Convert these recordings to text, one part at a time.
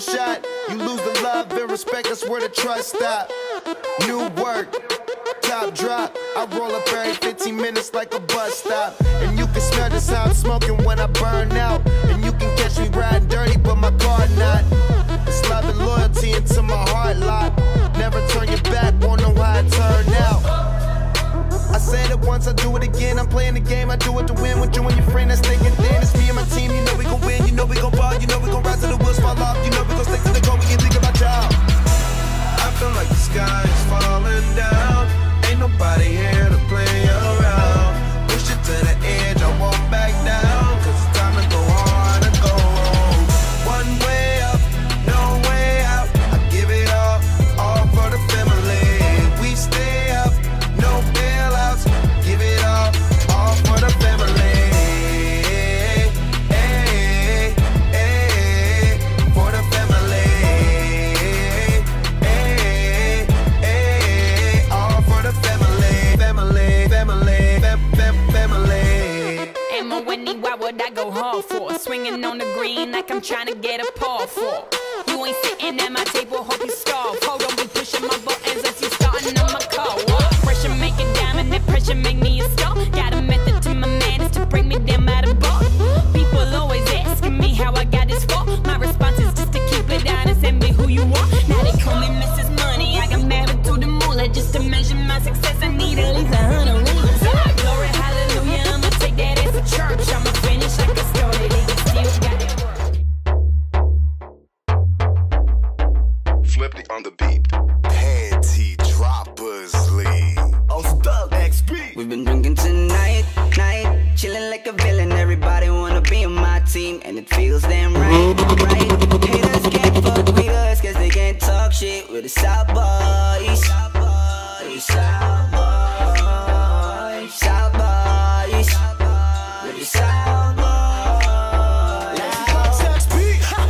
shot. You lose the love and respect, that's where the trust stop. New work, top drop. I roll up every 15 minutes like a bus stop. And you can smell just how I'm smoking when I burn out. And you can catch me riding dirty, but my car not. It's love and loyalty into my heart lot. Never turn your back, won't know how it turned out. I said it once, I do it again. I'm playing the game, I do it to win. With you and your friend that's thinking thin. It's me and my team, you know we gon' win. You know we gon' ball, you know we gon' rise till the wheels fall off. You know we gon' stick to the goal, we can think about y'all. I feel like the sky is falling down. Ain't nobody here to play around. Push it to the edge, I won't back down. Cause it's time to go hard and go home. One way up, no way out. I give it all for the family. We stay up, no bailouts. Give it all for the family. Hey, hey, for the family. Hey, hey, all for the family. Family, family, family. Emma Whitney, why would I go hard for? Swinging on the green like I'm trying to get a paw for. You ain't sitting at my table, hope you starve. Hold on, be pushing my buttons as you starting on my car. Pressure make it diamond, that pressure make me a star. Got a method to my madness to bring me down by the bar. People always asking me how I got this far. My response is just to keep it honest and be who you are. Now they call me Mrs. Money, I got married to the moolah. Just to measure my success, I need at least 100 rulers. Glory, hallelujah, I'ma take that as a church. I'ma finish like I started it, you still got it. Flippy on the beat. Panty droppers league. Oh, Doug XP. We've been drinking tonight, night, chilling like a villain. Everybody wanna be on my team, and it feels damn right, right. Haters can't fuck with us, cause they can't talk shit with the South Boys. South Boys, South Boys, South Boys, with the South Boys.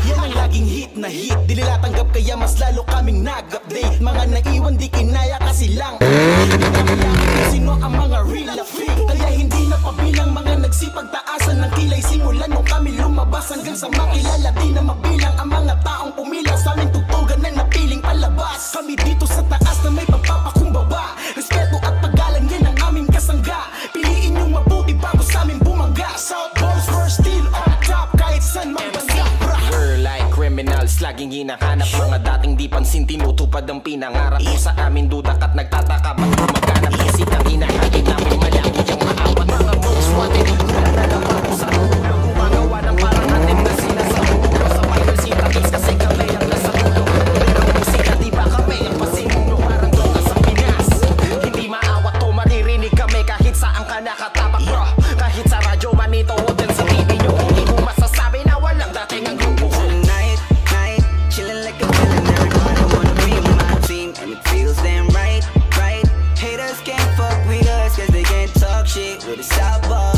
Yan ang laging hit na hit, di nila tanggap kaya mas lalo kaming nag-update. Mga naiwan di kinaya kasi lang sino ang mga real fake. Kaya hindi na pabilang mga nagsipagtaasan ng kilay. Simulan nung kami lumabas hanggang sa makilala. Di na mabilang ang mga taong pumila sa aming tugtugan ng napiling palabas. Kami dito sa taas na may pagpapakumbaba. Respeto at paggalang yan ang aming kasangga. Piliin yung mabuti bago sa aming bumangga. South Boys, we're still on top kahit saan mang banda. We're like criminals, laging hinahanap. Mga dating di pansin, tinutupad ang pinangarap mo sa amin. Dudak at nagtataka, ba't gumaganap? Isip ang hinahatid namin, malabo yung maawat. Mga most wanted, na lang ako sa ulo. Gumagawa ng parang natin na sila sa ulo. Sa Bible Syntactics kasi kami ang nasa ulo. Pero musika, di ba kami ang pasimuno? Parang doon ka sa Pinas. Hindi maawat to, maririnig kami kahit saan ka nakatapak, bro. Kahit sa radyo, manito, hotel, sa TV nyo. Hindi mo masasabi na walang dating ang grupo. Tonight, night, chilling like a villain. Everybody wanna be on my team, and it feels damn right, right. Haters can't fuck with us, cause they can't talk shit with the South Boys.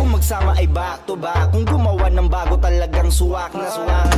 Kung magsama ay back to back. Kung gumawa ng bago talagang suwak na suwak.